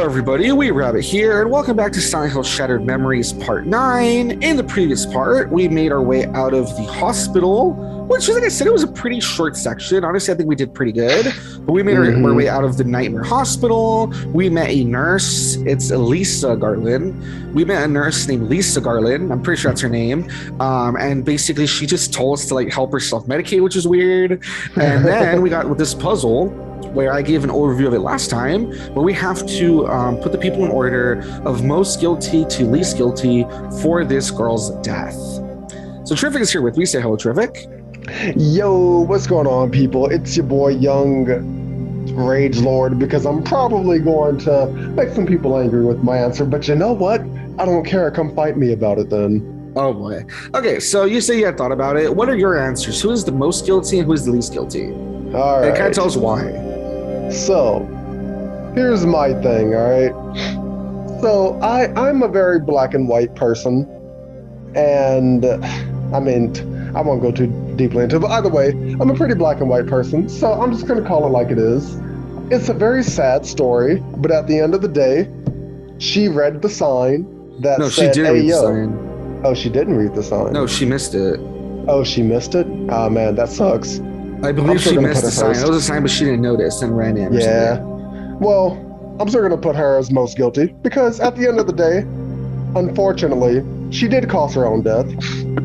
everybody, Weeb Rabbit here, and welcome back to Silent Hill Shattered Memories Part 9. In the previous part, we made our way out of the hospital, which, like I said, it was a pretty short section. Honestly, I think we did pretty good. But we made our way out of the Nightmare Hospital. We met a nurse. It's Lisa Garland. We met a nurse named Lisa Garland. I'm pretty sure that's her name. And basically, she just told us to like help her self-medicate, which is weird. And then we got with this puzzle, where I gave an overview of it last time, where we have to put the people in order of most guilty to least guilty for this girl's death. So Terrific is here with me. Say hello, Terrific. Yo, what's going on, people? It's your boy, Young Rage Lord, because I'm probably going to make some people angry with my answer, but you know what? I don't care. Come fight me about it then. Oh boy. Okay, so you say you had thought about it. What are your answers? Who is the most guilty and who is the least guilty? All right. And kind of tell us why. So, here's my thing, all right? So, I'm a very black and white person, and I mean, I won't go too deeply into it, but either way, I'm a pretty black and white person, so I'm just going to call it like it is. It's a very sad story, but at the end of the day, she read the sign that said, she did hey, read yo. the sign. Oh, she didn't read the sign? No, she missed it. Oh, she missed it? Oh, man, that sucks. I believe she missed the sign. It was a sign, but she didn't notice and ran in. Yeah. Well, I'm still going to put her as most guilty because at the end of the day, unfortunately, she did cause her own death.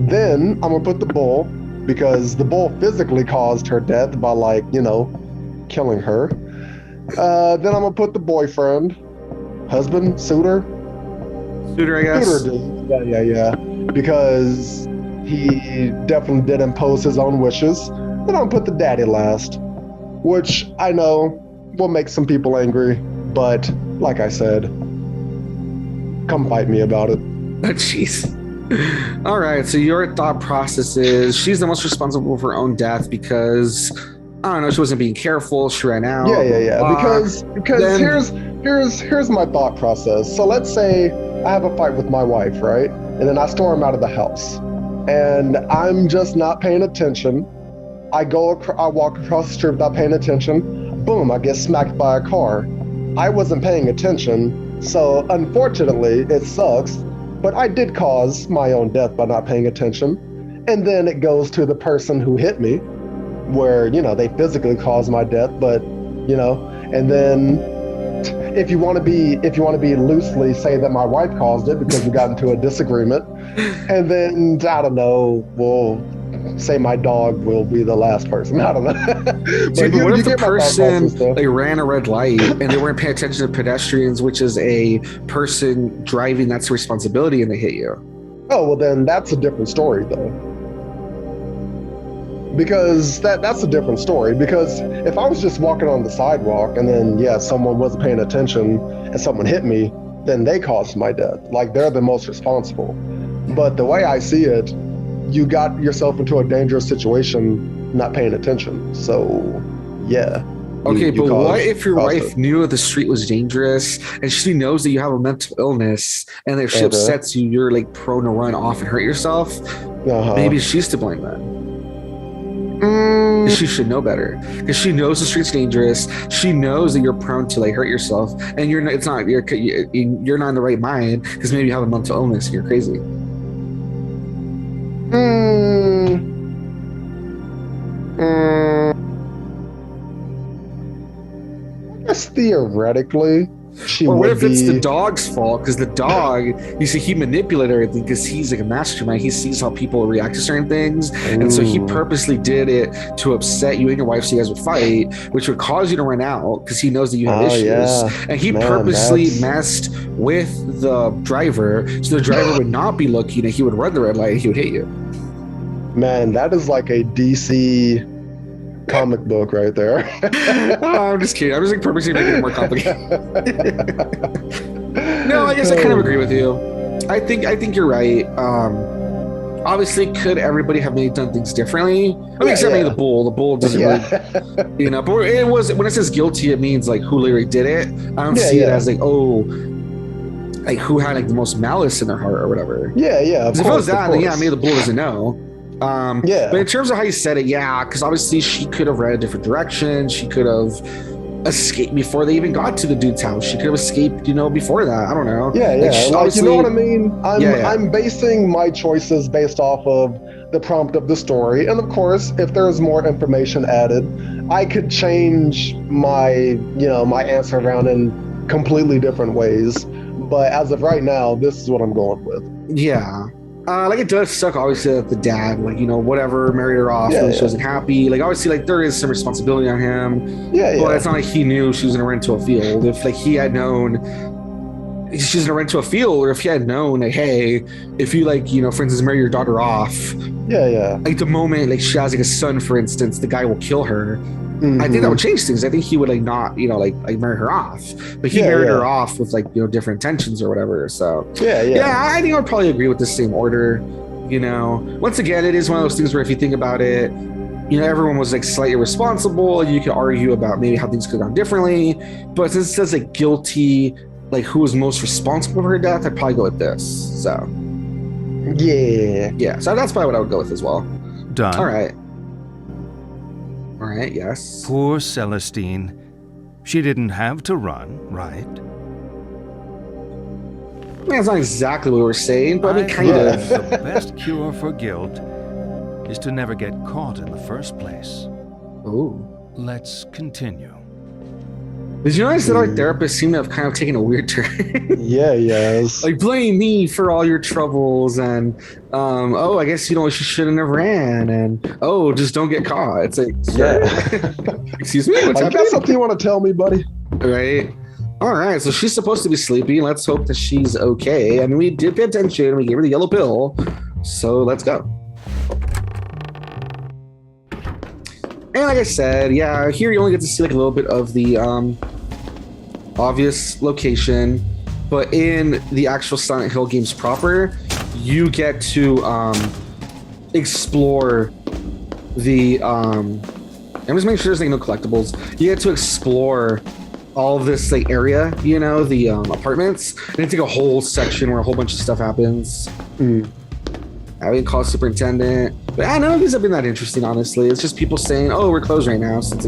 Then I'm going to put the bull because the bull physically caused her death by, like, you know, killing her. Then I'm going to put the boyfriend, husband, suitor. Suitor, I guess. Suitor, dude. Yeah. Because he definitely did impose his own wishes. Then I'll put the daddy last, which I know will make some people angry, but like I said, come fight me about it. Oh, jeez. All right, so your thought process is she's the most responsible for her own death because, I don't know, she wasn't being careful, she ran out. Yeah. Because then, here's my thought process. So let's say I have a fight with my wife, right? And then I storm out of the house, and I'm just not paying attention. I walk across the street without paying attention. Boom, I get smacked by a car. I wasn't paying attention, so unfortunately, it sucks, but I did cause my own death by not paying attention. And then it goes to the person who hit me, where, you know, they physically caused my death, but, you know, and then if you want to be loosely, say that my wife caused it because we got into a disagreement, and then, I don't know, we'll say my dog will be the last person. I don't know. but what if the person they ran a red light and they weren't paying attention to pedestrians, which is a person driving, that's a responsibility, and they hit you? Oh, well then that's a different story though. Because that's a different story. Because if I was just walking on the sidewalk and then someone wasn't paying attention and someone hit me, then they caused my death. Like they're the most responsible. But the way I see it, you got yourself into a dangerous situation not paying attention. So, yeah. Okay, but what if your wife knew the street was dangerous and she knows that you have a mental illness, and if she upsets you, you're like prone to run off and hurt yourself? Maybe she's to blame then. She should know better because she knows the street's dangerous. She knows that you're prone to like hurt yourself, and you're not in the right mind because maybe you have a mental illness and you're crazy. I guess theoretically, what if it's the dog's fault? Because the dog, you see, he manipulated everything because he's like a mastermind. He sees how people react to certain things, and so he purposely did it to upset you and your wife, so you guys would fight, which would cause you to run out because he knows that you have issues. And he purposely messed with the driver, so the driver would not be looking, and he would run the red light and he would hit you. Man, that is like a DC comic book right there. I'm just kidding. I'm just like purposely making it more complicated. No, I guess I kind of agree with you. I think you're right. Obviously, could everybody have maybe done things differently? I mean, except maybe the bull. The bull doesn't really, you know. But it was, when it says guilty, it means like who literally did it. I don't see it as like, oh, like who had like the most malice in their heart or whatever. Yeah. If it was that, then maybe the bull doesn't know. But in terms of how you said it, because obviously she could have read a different direction. She could have escape before they even got to the dude's house. She could have escaped, before that. I don't know. Yeah, you know what I mean? I'm basing my choices based off of the prompt of the story. And of course, if there's more information added, I could change my answer around in completely different ways. But as of right now, this is what I'm going with. Yeah. It does suck, obviously, that the dad, whatever, married her off when she wasn't happy. Obviously, there is some responsibility on him. But it's not like he knew she was going to run into a field. If, he had known she's going to run into a field, or if he had known, hey, if you, for instance, marry your daughter off. The moment, she has, a son, for instance, the guy will kill her. Mm-hmm. I think that would change things. I think he would not, marry her off, but he married her off with different intentions or whatever. So I think I would probably agree with the same order. Once again, it is one of those things where if you think about it, everyone was slightly responsible. You could argue about maybe how things could have gone differently, but since it says guilty, who was most responsible for her death, I'd probably go with this. So so that's probably what I would go with as well. Done. All right, yes. Poor Celestine. She didn't have to run, right? That's not exactly what we're saying, but kind of. The best cure for guilt is to never get caught in the first place. Ooh. Let's continue. Did you notice that our therapist seemed to have kind of taken a weird turn? Yes. Blame me for all your troubles, and I guess she shouldn't have ran, and just don't get caught. It's excuse me, what's happening? I got something you want to tell me, buddy? Right. All right, so she's supposed to be sleepy. Let's hope that she's okay. I mean, we did pay attention. We gave her the yellow pill, so let's go. And like I said, here you only get to see a little bit of the obvious location, but in the actual Silent Hill games proper, you get to explore the I'm just making sure there's no collectibles. You get to explore all of this area, the apartments, and it's a whole section where a whole bunch of stuff happens. Having called superintendent, but none of these have been that interesting, honestly. It's just people saying, we're closed right now, so it's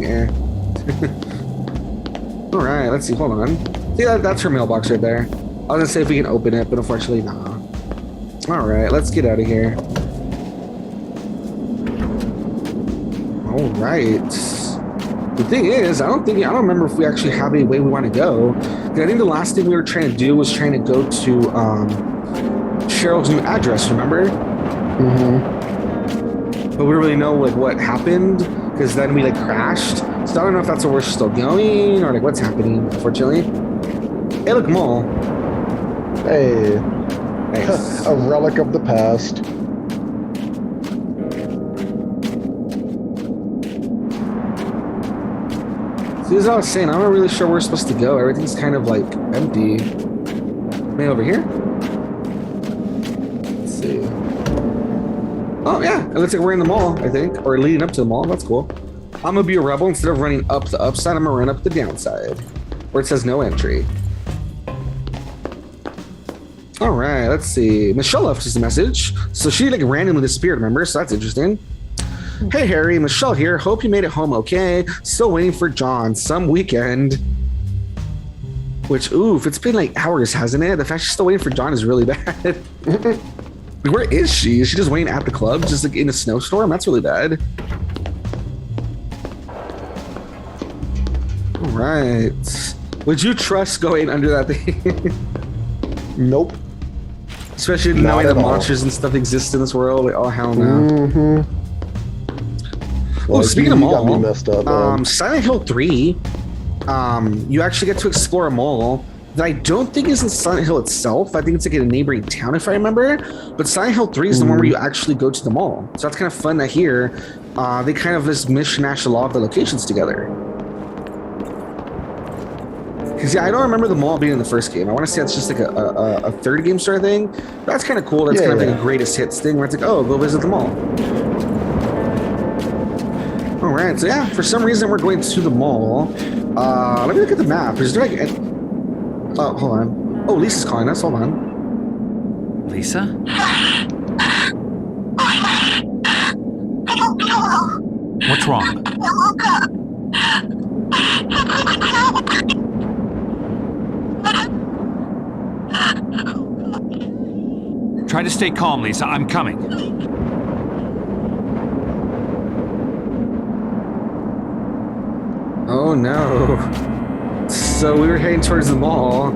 All right, let's see, hold on. See, that's her mailbox right there. I was gonna say if we can open it, but unfortunately, nah. All right, let's get out of here. All right. The thing is, I don't remember if we actually have any way we want to go. I think the last thing we were trying to do was trying to go to Cheryl's new address, remember? Mm-hmm. But we don't really know what happened, because then we crashed. So I don't know if that's where we're still going or what's happening, unfortunately. Hey, look, mall. Hey. Nice. A relic of the past. See, as I was saying, I'm not really sure where we're supposed to go. Everything's kind of empty. Maybe over here? Let's see. Oh, yeah. It looks like we're in the mall, I think. Or leading up to the mall. That's cool. I'm going to be a rebel. Instead of running up the upside, I'm going to run up the downside. Where it says no entry. All right. Let's see. Michelle left us a message. So she randomly disappeared, remember? So that's interesting. Hey, Harry. Michelle here. Hope you made it home okay. Still waiting for John. Some weekend. Which, oof, it's been hours, hasn't it? The fact she's still waiting for John is really bad. Where is she? Is she just waiting at the club, just in a snowstorm? That's really bad. All right. Would you trust going under that thing? Nope. Especially knowing that monsters and stuff exist in this world. Oh, hell no. Mm-hmm. Well, speaking of mall, got me messed up, Silent Hill 3, you actually get to explore a mall that I don't think is in Silent Hill itself. I think it's in a neighboring town, if I remember. But Silent Hill 3 is the one where you actually go to the mall. So that's kind of fun that here they kind of just mishmash a lot of the locations together. Because I don't remember the mall being in the first game. I want to say it's just a third game sort of thing. That's kind of cool. That's kind of a greatest hits thing where it's go visit the mall. All right, so for some reason we're going to the mall. Let me look at the map. Is there oh, hold on. Oh, Lisa's calling us. Hold on. Lisa? I don't know. What's wrong? I woke up. Try to stay calm, Lisa. I'm coming. Oh no. So we were heading towards the mall.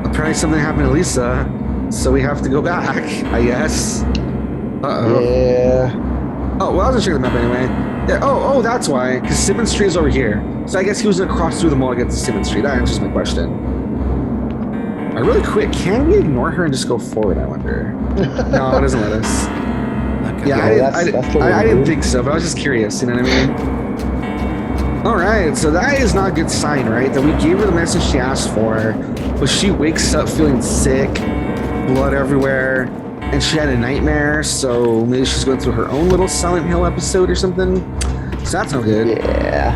Apparently something happened to Lisa. So we have to go back, I guess. Uh-oh. Yeah. Oh, well, I was checking the map anyway. Yeah, oh, that's why. Because Simmons Street is over here. So I guess he was going to cross through the mall to get to Simmons Street. That answers my question. Really quick, can we ignore her and just go forward, I wonder? No, it doesn't let us. Yeah, I didn't think so, but I was just curious, you know what I mean? Alright, so that is not a good sign, right? That we gave her the message she asked for, but she wakes up feeling sick, blood everywhere, and she had a nightmare, so maybe she's going through her own little Silent Hill episode or something. So that's no good. Yeah.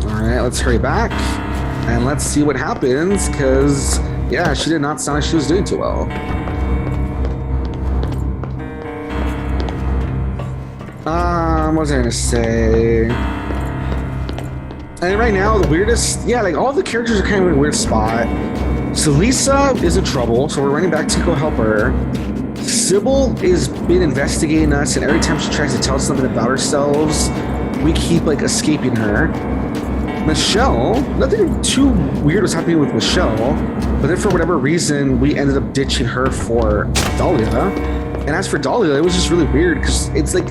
Alright, let's hurry back. And let's see what happens, because, yeah, she did not sound like she was doing too well. What was I gonna say? And right now, the weirdest, yeah, like all the characters are kind of in a weird spot. So Lisa is in trouble, so we're running back to go help her. Sybil is been investigating us, and every time she tries to tell us something about ourselves, we keep like escaping her. Michelle, nothing too weird was happening with Michelle, but then for whatever reason, we ended up ditching her for Dahlia. And as for Dahlia, it was just really weird because it's like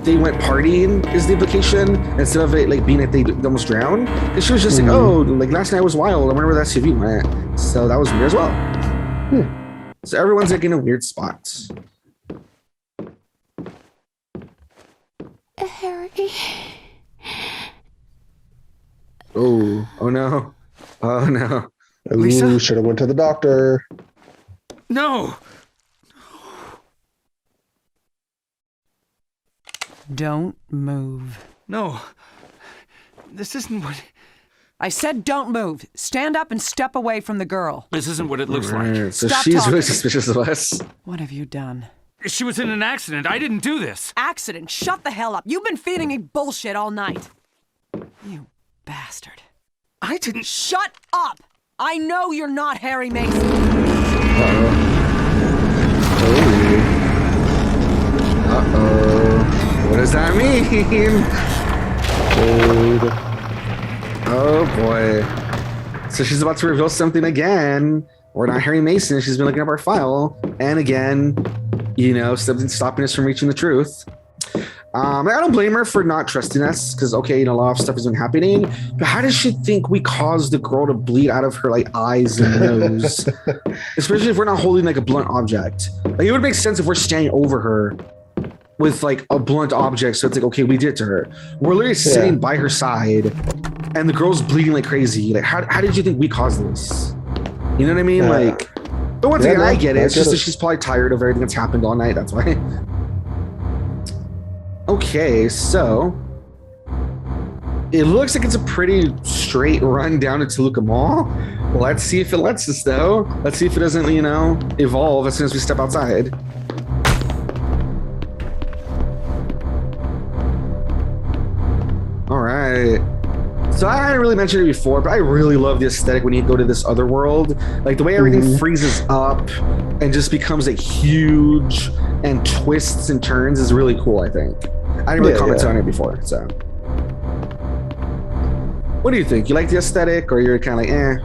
they went partying is the implication instead of it like being that they almost drowned. And she was just like, oh, like last night was wild. I wonder where that SUV went. So that was weird as well. So everyone's like in a weird spot. Harry. Oh no. Oh no. Lisa? Should have went to the doctor. No! Don't move. No. This isn't what... I said don't move. Stand up and step away from the girl. This isn't what it looks like. Right, so Stop she's talking. really suspicious of us. What have you done? She was in an accident. I didn't do this. Accident. Shut the hell up. You've been feeding me bullshit all night. You bastard. I didn't... Shut up! I know you're not Harry Mason. Uh-oh. What does that mean? Oh boy. So she's about to reveal something again. We're not Harry Mason. She's been looking up our file. And again, you know, something's stopping us from reaching the truth. I don't blame her for not trusting us because, okay, you know, a lot of stuff has been happening. But how does she think we caused the girl to bleed out of her like eyes and nose? Especially if we're not holding like a blunt object. Like it would make sense if we're standing over her with like a blunt object. So it's like, okay, we did it to her. We're literally sitting by her side and the girl's bleeding like crazy. Like, how did you think we caused this? You know what I mean? Like, but once again, I get it. It's just that she's probably tired of everything that's happened all night. That's why. Okay, so it looks like it's a pretty straight run down to Toluca Mall. Let's see if it lets us, though. Let's see if it doesn't, you know, evolve as soon as we step outside. All right. So I hadn't really mentioned it before, but I really love the aesthetic when you go to this other world. Like the way everything freezes up and just becomes like huge and twists and turns is really cool, I think. I didn't really comment on it before, so. What do you think? You like the aesthetic or you're kind of like, eh?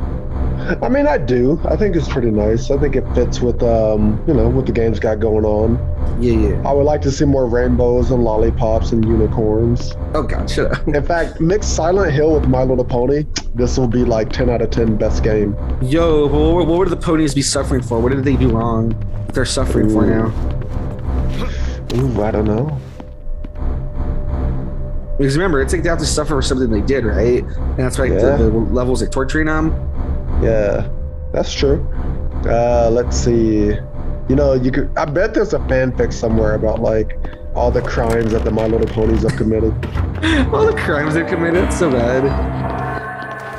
I mean, I do. I think it's pretty nice. I think it fits with, you know, what the game's got going on. Yeah. I would like to see more rainbows and lollipops and unicorns. Oh, God, shut up. In fact, mix Silent Hill with My Little Pony. This will be like 10 out of 10 best game. Yo, but what would the ponies be suffering for? What did they do wrong that they're suffering for now? Ooh, I don't know. Because remember, it's like they have to suffer for something they did, right? And that's why the levels like torturing them. Yeah, that's true. Let's see. You know, you could. I bet there's a fanfic somewhere about like all the crimes that the My Little Ponies have committed. All the crimes they committed. It's so bad.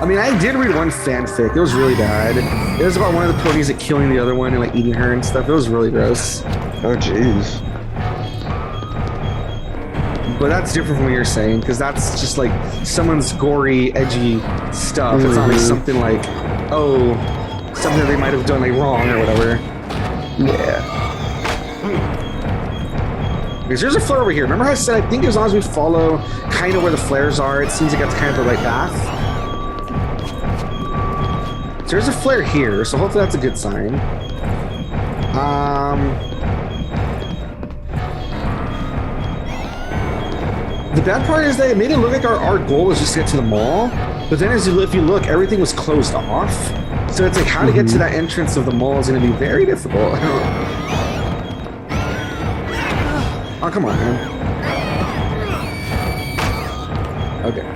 I mean, I did read one fanfic. It was really bad. It was about one of the ponies like killing the other one and like eating her and stuff. It was really gross. Oh, jeez. But that's different from what you're saying, because that's just like someone's gory, edgy stuff. It's not like something like, oh, something that they might have done like wrong or whatever. Yeah. Because there's a flare over here. Remember how I said I think as long as we follow kind of where the flares are, it seems like that's kind of the right path. So there's a flare here, so hopefully that's a good sign. The bad part is that it made it look like our goal was just to get to the mall, but then if you look, everything was closed off. So it's like how to get to that entrance of the mall is going to be very difficult. Oh, come on, man. Okay.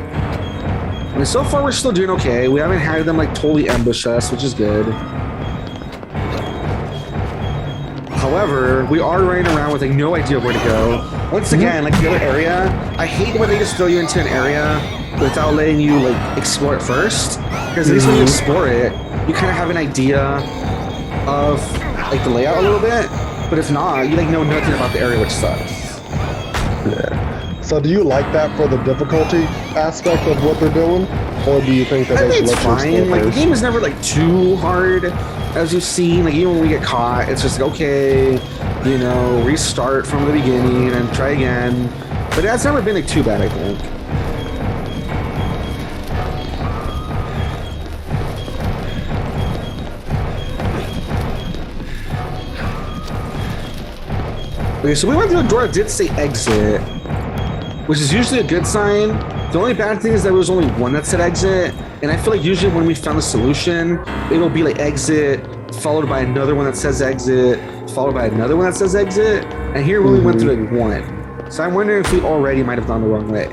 I mean, so far we're still doing okay. We haven't had them like totally ambush us, which is good. However, we are running around with like no idea where to go. Once again, like the other area, I hate when they just throw you into an area without letting you like explore it first. Because at least when you explore it, you kind of have an idea of like the layout a little bit. But if not, you like know nothing about the area, which sucks. Yeah. So do you like that for the difficulty aspect of what they're doing? Or do you think that I they think should it's let you fine. explore Like the first? game is never like too hard, as you've seen. Like even when we get caught, it's just like, okay, you know, restart from the beginning and try again. But that's never been like too bad, I think. Okay, so we went through a door that did say exit, which is usually a good sign. The only bad thing is there was only one that said exit, and I feel like usually when we found a solution, it'll be like exit, followed by another one that says exit, followed by another one that says exit, and here we only went through like one. So I'm wondering if we already might have gone the wrong way.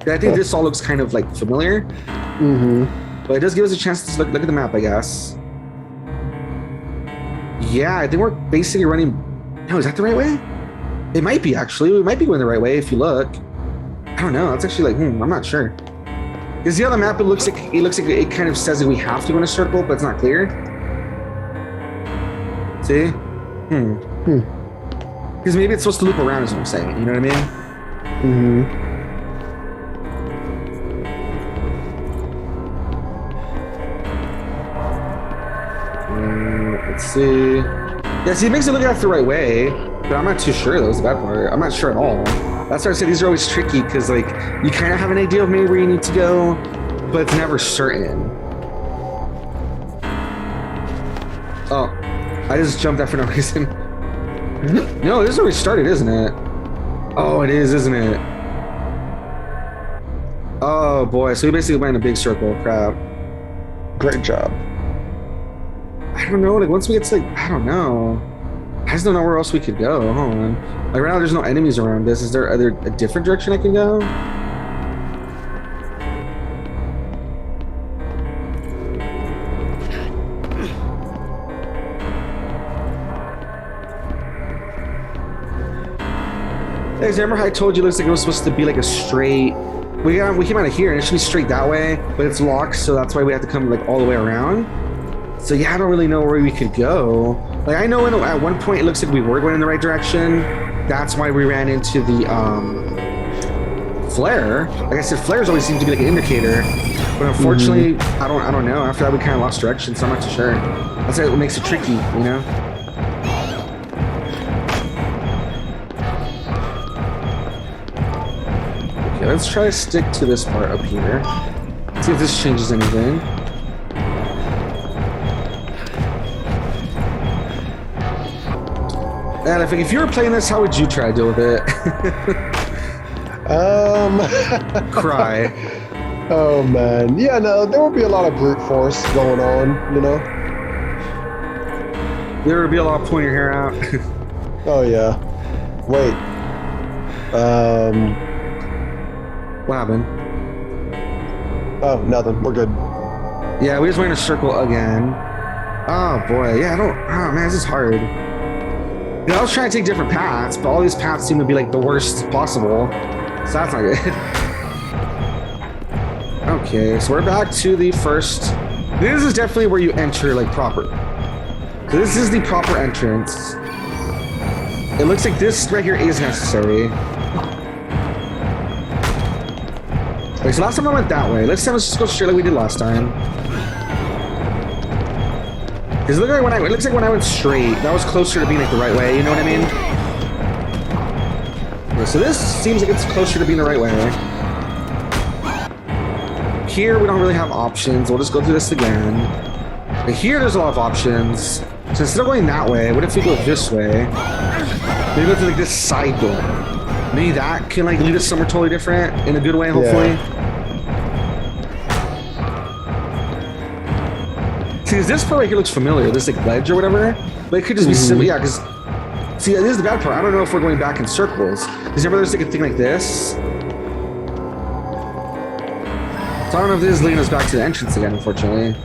I think this all looks kind of like familiar, but it does give us a chance to look at the map, I guess. Yeah, I think we're basically running... No, is that the right way? It might be, actually. We might be going the right way if you look. I don't know. That's actually like, I'm not sure. Because the other map, it looks like it kind of says that we have to go in a circle, but it's not clear. See? Because maybe it's supposed to loop around, is what I'm saying. You know what I mean? Let's see. Yeah, see, it makes it look like the right way, but I'm not too sure. That was the bad part. I'm not sure at all. That's why I said these are always tricky, because like you kind of have an idea of maybe where you need to go, but it's never certain. Oh, I just jumped that for no reason. No, this is where we started, isn't it? Oh, it is, isn't it? Oh boy, so we basically went in a big circle. Crap. Great job. I don't know, like once we get to like, I don't know. I just don't know where else we could go. Hold on. Like right now there's no enemies around us. Is there a different direction I can go? Hey, remember how I told you it looks like it was supposed to be like a straight... We came out of here and it should be straight that way, but it's locked, so that's why we have to come like all the way around. So yeah, I don't really know where we could go. Like I know at one point it looks like we were going in the right direction. That's why we ran into the flare. Like I said, flares always seem to be like an indicator, but unfortunately, I don't know. After that, we kind of lost direction, so I'm not too sure. That's what makes it tricky, you know. Okay, let's try to stick to this part up here. See if this changes anything. And if you were playing this, how would you try to deal with it? Cry. Oh man, yeah, no, there would be a lot of brute force going on, you know. There would be a lot of pulling your hair out. Oh yeah. Wait. What happened? Oh, nothing. We're good. Yeah, we just went in a circle again. Oh boy, yeah, oh man, this is hard. You know, I was trying to take different paths, but all these paths seem to be like the worst possible. So that's not good. Okay, so we're back to the first. This is definitely where you enter like proper. So this is the proper entrance. It looks like this right here is necessary. Okay, so last time I went that way. Let's just go straight like we did last time. Because it looks like when I went straight, that was closer to being like the right way. You know what I mean? Okay, so this seems like it's closer to being the right way. Here we don't really have options. We'll just go through this again. But here there's a lot of options. So instead of going that way, what if we go this way? Maybe go through like this side door. Maybe that can like lead us somewhere totally different in a good way, hopefully. Yeah. See, this part right here looks familiar, this like ledge or whatever, but it could just be simple. Yeah, because see, this is the bad part. I don't know if we're going back in circles. Because remember there's like a thing like this? So I don't know if this is leading us back to the entrance again, unfortunately.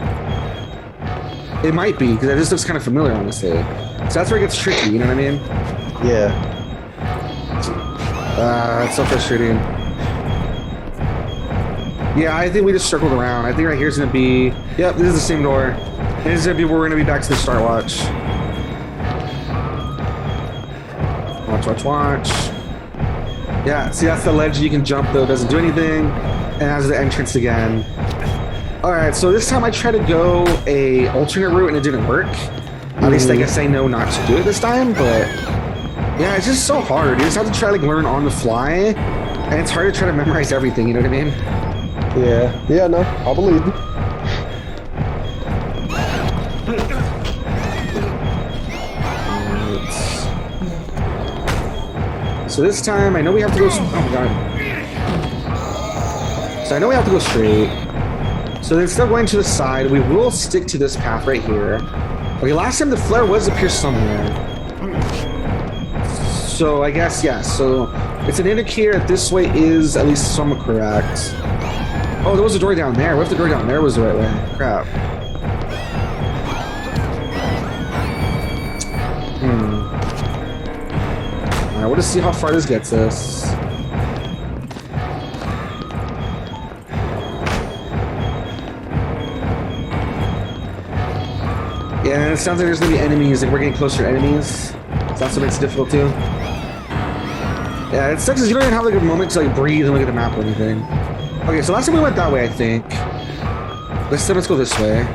It might be, because this looks kind of familiar, honestly. So that's where it gets tricky, you know what I mean? Yeah. It's so frustrating. Yeah, I think we just circled around. I think right here's gonna be... Yep, this is the same door. This is gonna be where we're gonna be back to the start watch. Watch. Yeah, see, that's the ledge you can jump, though. It doesn't do anything. And has the entrance again. Alright, so this time I tried to go a alternate route and it didn't work. At least I guess I know not to do it this time, but... Yeah, it's just so hard. You just have to try to like, learn on the fly. And it's hard to try to memorize everything, you know what I mean? Yeah, no, I believe you. So this time, I know we have to go... Oh my god. So I know we have to go straight. So instead of going to the side, we will stick to this path right here. Okay, last time the flare was up here somewhere. So I guess, yeah. So it's an indicator that this way is at least somewhat correct. Oh, there was a door down there. What if the door down there was the right way? Crap. Alright, we'll just see how far this gets us. Yeah, it sounds like there's gonna be enemies. Like we're getting closer to enemies. So that's what makes it difficult too. Yeah, it sucks because you don't even have like a moment to like breathe and look at the map or anything. Okay, so last time we went that way, I think. This time let's go this way.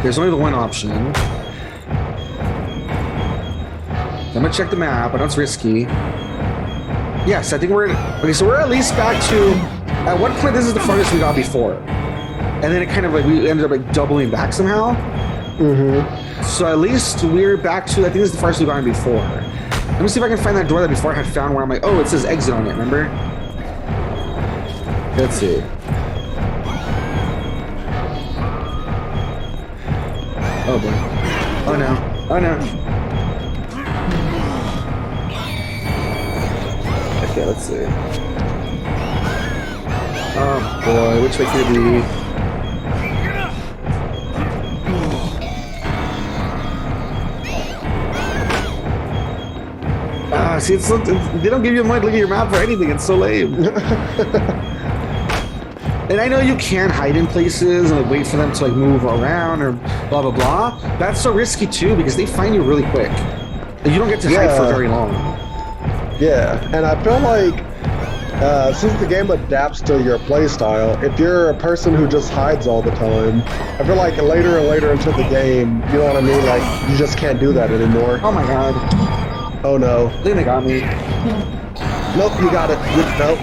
There's only the one option. I'm gonna check the map. I know it's risky. Yes, I think we're... Okay, so we're at least back to... At one point, this is the farthest we got before. And then it kind of like... We ended up like doubling back somehow. So at least we're back to... I think this is the farthest we've gone before. Let me see if I can find that door that before I had found where I'm like... Oh, it says exit on it, remember? Let's see. Oh boy. Oh no. Oh no. Okay, let's see. Oh boy, which way could it be? Ah, see, it's they don't give you a moment to look at your map for anything. It's so lame. And I know you can hide in places and like wait for them to like move around or blah blah blah. That's so risky too because they find you really quick. And you don't get to hide for very long. Yeah, and I feel like since the game adapts to your playstyle, if you're a person who just hides all the time, I feel like later and later into the game, you know what I mean? Like you just can't do that anymore. Oh my god. Oh no. I think they got me. Nope, you got it. Nope.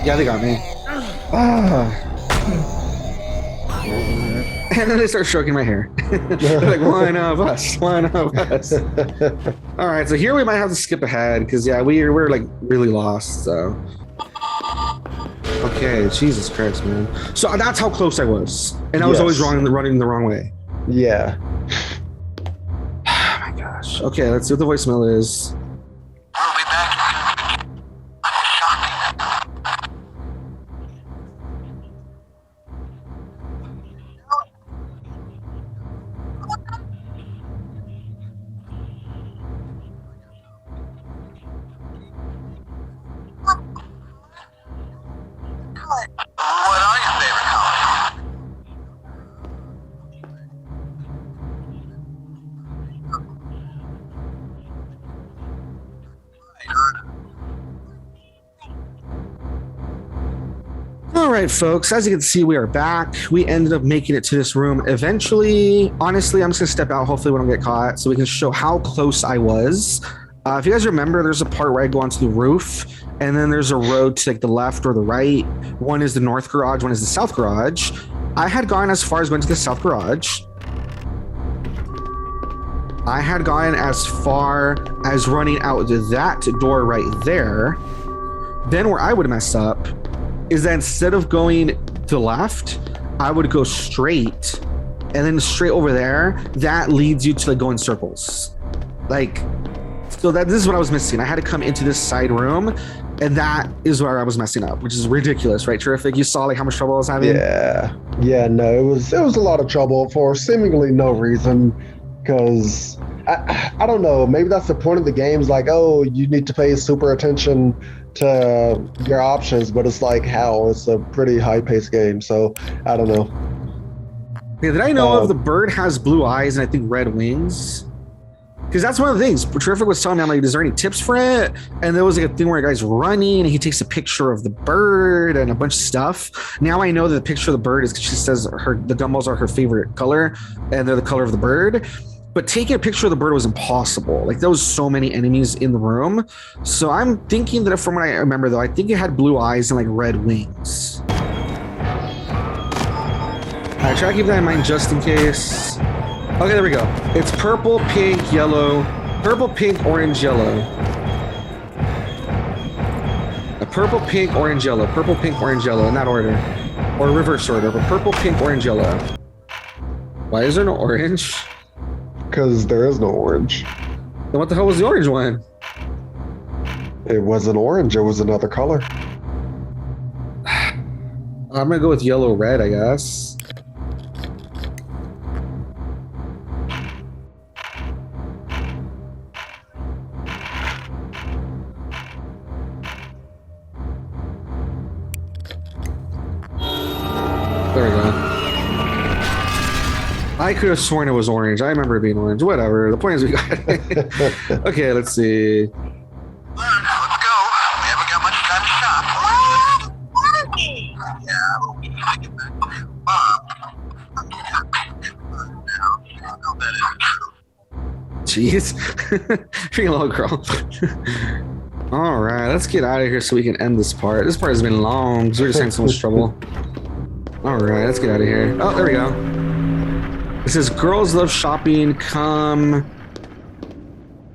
Yeah, they got me. Ah. And then they start stroking my hair. They're like, one of us, one of us. All right, so here we might have to skip ahead because yeah, we're like really lost. So okay, Jesus Christ, man. So that's how close I was, and I was always running the wrong way. Yeah. Oh my gosh. Okay, let's see what the voicemail is. We'll be back. What are your favorite colors? right, folks, as you can see, we are back. We ended up making it to this room eventually. Honestly, I'm just gonna step out. Hopefully we don't get caught so we can show how close I was. If you guys remember, there's a part where I go onto the roof and then there's a road to like the left or the right. One is the north garage, one is the south garage. I had gone as far as going to the south garage. I had gone as far as running out to that door right there. Then where I would mess up is that instead of going to the left, I would go straight, and then straight over there, that leads you to like go in circles. Like, so that this is what I was missing. I had to come into this side room, and that is where I was messing up, which is ridiculous, right? Terrific. You saw like how much trouble I was having? Yeah, no, it was a lot of trouble for seemingly no reason, because I don't know, maybe that's the point of the games, like, oh, you need to pay super attention to your options, but it's like, how? It's a pretty high-paced game, so I don't know. Yeah, did I know of the bird has blue eyes and I think red wings? Because that's one of the things. Terrific was telling me, I'm like, is there any tips for it? And there was like a thing where a guy's running and he takes a picture of the bird and a bunch of stuff. Now I know that the picture of the bird is because she says the gumballs are her favorite color and they're the color of the bird. But taking a picture of the bird was impossible. Like there was so many enemies in the room. So I'm thinking that from what I remember though, I think it had blue eyes and like red wings. All right, try to keep that in mind just in case. Okay, there we go. It's purple, pink, yellow, purple, pink, orange, yellow. A purple, pink, orange, yellow, purple, pink, orange, yellow in that order. Or reverse order, but purple, pink, orange, yellow. Why is there no orange? Because there is no orange. Then what the hell was the orange one? It wasn't orange, it was another color. I'm gonna go with yellow, red, I guess. There we go. I could have sworn it was orange. I remember it being orange. Whatever. The point is we got it. Okay, let's see. Let's go. We haven't got much time to shop. Yeah, but we need to get back to Bob. Jeez. Freaking little girl. All right, let's get out of here so we can end this part. This part has been long because we're just having so much trouble. All right, let's get out of here. Oh, there we go. It says, girls love shopping. Come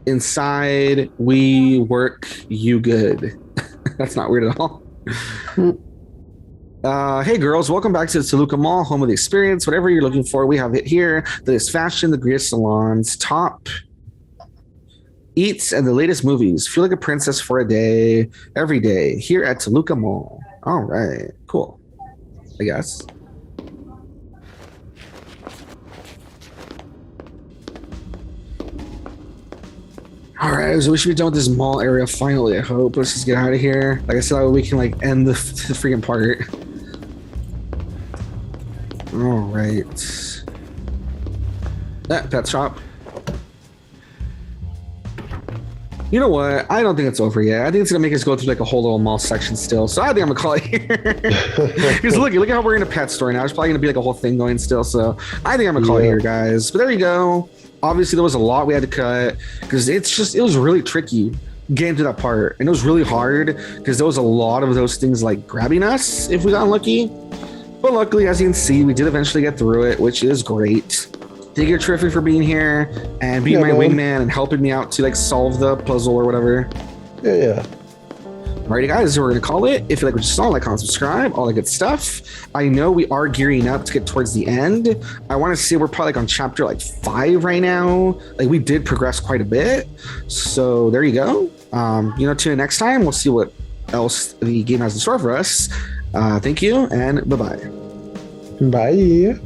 inside. We work you good. That's not weird at all. Hey girls, welcome back to the Toluca Mall, home of the experience. Whatever you're looking for, we have it here. The latest fashion, the greatest salons, top eats, and the latest movies. Feel like a princess for a day, every day, here at Toluca Mall. All right, cool. I guess. All right, so we should be done with this mall area finally, I hope. Let's just get out of here. Like I said, we can like end the freaking part. All right. That pet shop. You know what? I don't think it's over yet. I think it's gonna make us go through like a whole little mall section still. So I think I'm gonna call it here. Because look at how we're in a pet store now. There's probably gonna be like a whole thing going still. So I think I'm gonna call it here, guys. But there you go. Obviously, there was a lot we had to cut because it was really tricky getting to that part, and it was really hard because there was a lot of those things like grabbing us if we got unlucky. But luckily, as you can see, we did eventually get through it, which is great. Thank you, Terrific, for being here and being my wingman and helping me out to like solve the puzzle or whatever. Yeah. Alrighty, guys, so we're gonna call it. If you like what you saw, like, comment, subscribe, all that good stuff. I know we are gearing up to get towards the end. I want to say we're probably like on chapter like 5 right now. Like we did progress quite a bit. So there you go. Tune in next time. We'll see what else the game has in store for us. Thank you and bye-bye. Bye.